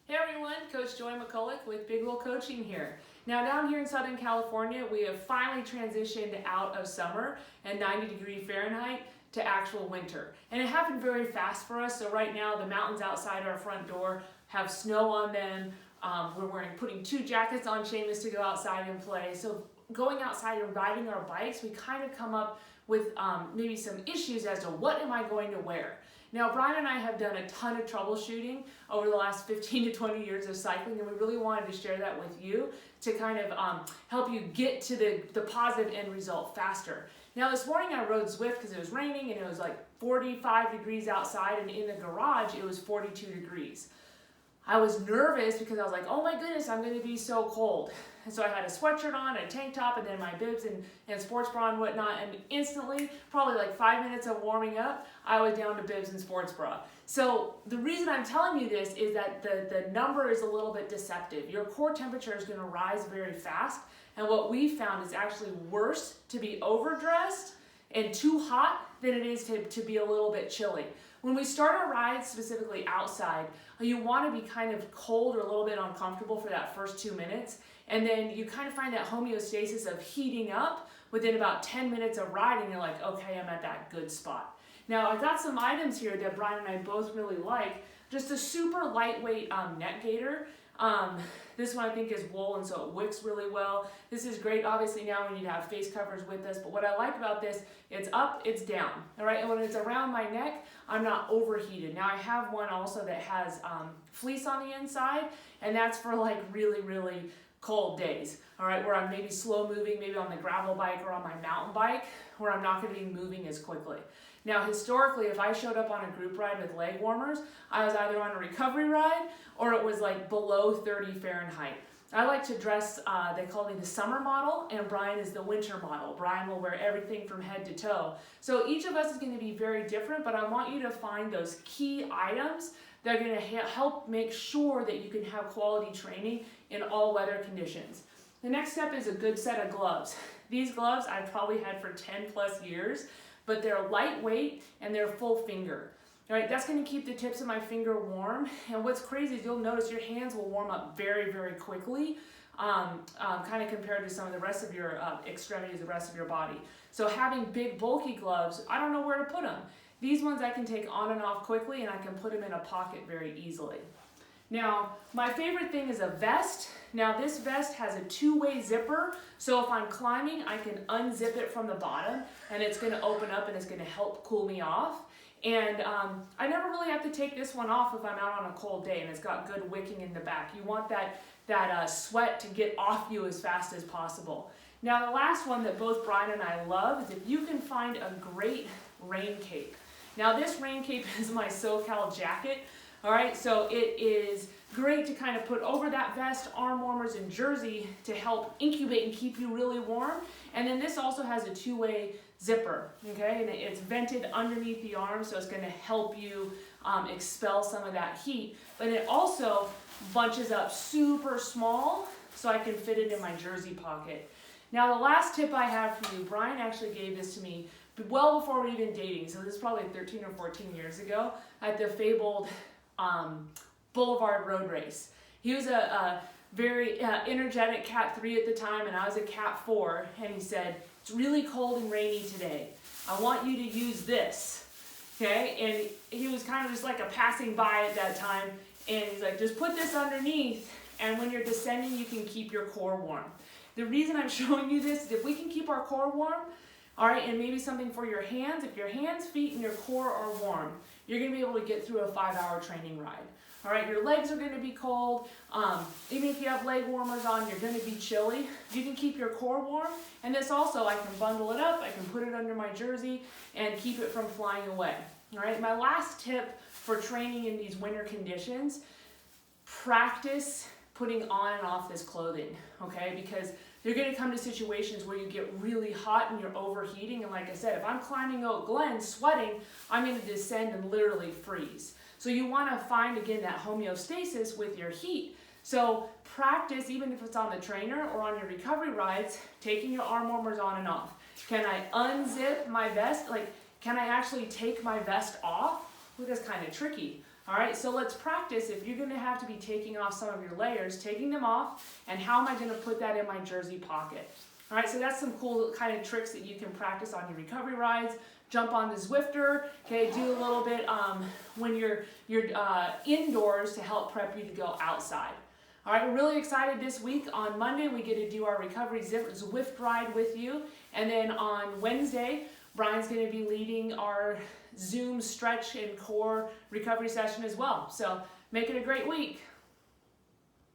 Hey everyone, Coach Joy McCulloch with Big Will Coaching here. Now down here in Southern California, we have finally transitioned out of summer and 90-degree Fahrenheit to actual winter. And it happened very fast for us. So right now the mountains outside our front door have snow on them. We're putting 2 jackets on Seamus to go outside and play. So going outside and riding our bikes, we kind of come up with maybe some issues as to what am I going to wear. Now, Brian and I have done a ton of troubleshooting over the last 15 to 20 years of cycling, and we really wanted to share that with you to kind of help you get to the positive end result faster. Now, this morning I rode Zwift because it was raining and it was like 45 degrees outside, and in the garage it was 42 degrees. I was nervous because I was like, oh my goodness, I'm going to be so cold. And so I had a sweatshirt on, a tank top, and then my bibs and sports bra and whatnot. And instantly, probably like 5 minutes of warming up, I was down to bibs and sports bra. So the reason I'm telling you this is that the number is a little bit deceptive. Your core temperature is going to rise very fast. And what we found is actually worse to be overdressed and too hot than it is to be a little bit chilly. When we start a ride, specifically outside, you want to be kind of cold or a little bit uncomfortable for that first 2 minutes, and then you kind of find that homeostasis of heating up within about 10 minutes of riding. You're like, okay, I'm at that good spot. Now, I've got some items here that Brian and I both really like. Just a super lightweight neck gaiter. This one I think is wool, and so it wicks really well. This is great. Obviously now we need to have face covers with this, but what I like about this, it's up, it's down, all right? And when it's around my neck, I'm not overheated. Now I have one also that has fleece on the inside, and that's for like really, really cold days, all right, where I'm maybe slow moving, maybe on the gravel bike or on my mountain bike, where I'm not gonna be moving as quickly. Now, historically, if I showed up on a group ride with leg warmers, I was either on a recovery ride or it was like below 30 Fahrenheit. I like to dress, they call me the summer model, and Brian is the winter model. Brian will wear everything from head to toe. So each of us is going to be very different, but I want you to find those key items that are going to help make sure that you can have quality training in all weather conditions. The next step is a good set of gloves. These gloves I've probably had for 10 plus years, but they're lightweight and they're full finger. All right, that's going to keep the tips of my finger warm. And what's crazy is you'll notice your hands will warm up very, very quickly, kind of compared to some of the rest of your extremities, the rest of your body. So having big, bulky gloves, I don't know where to put them. These ones I can take on and off quickly, and I can put them in a pocket very easily. Now, my favorite thing is a vest. Now, this vest has a 2-way zipper, so if I'm climbing, I can unzip it from the bottom, and it's going to open up and it's going to help cool me off. And I never really have to take this one off if I'm out on a cold day, and it's got good wicking in the back. You want that sweat to get off you as fast as possible. Now, the last one that both Brian and I love is if you can find a great rain cape. Now, this rain cape is my SoCal jacket. All right, so it is great to kind of put over that vest, arm warmers, and jersey to help incubate and keep you really warm. And then this also has a 2-way zipper, okay? And it's vented underneath the arm, so it's going to help you expel some of that heat. But it also bunches up super small, so I can fit it in my jersey pocket. Now, the last tip I have for you, Brian actually gave this to me well before we were even dating, so this is probably 13 or 14 years ago at the fabled Boulevard Road Race. He was a very energetic Cat 3 at the time, and I was a Cat 4, and he said, it's really cold and rainy today. I want you to use this, okay? And he was kind of just like a passing by at that time, and he's like, just put this underneath, and when you're descending, you can keep your core warm. The reason I'm showing you this is if we can keep our core warm, all right, and maybe something for your hands. If your hands, feet, and your core are warm, you're going to be able to get through a 5-hour training ride. All right, your legs are going to be cold. Even if you have leg warmers on, you're going to be chilly. You can keep your core warm. And this also, I can bundle it up. I can put it under my jersey and keep it from flying away. All right, my last tip for training in these winter conditions, practice putting on and off this clothing, okay? Because you're going to come to situations where you get really hot and you're overheating. And like I said, if I'm climbing Oak Glen sweating, I'm going to descend and literally freeze. So you want to find, again, that homeostasis with your heat. So practice, even if it's on the trainer or on your recovery rides, taking your arm warmers on and off. Can I unzip my vest? Like, can I actually take my vest off? Well, that's kind of tricky. All right, so let's practice if you're gonna have to be taking off some of your layers, taking them off, and how am I gonna put that in my jersey pocket? All right, so that's some cool kind of tricks that you can practice on your recovery rides. Jump on the Zwifter, okay, do a little bit when you're indoors to help prep you to go outside. All right, we're really excited this week. On Monday, we get to do our recovery Zwift ride with you. And then on Wednesday, Brian's gonna be leading our Zoom stretch and core recovery session as well. So make it a great week.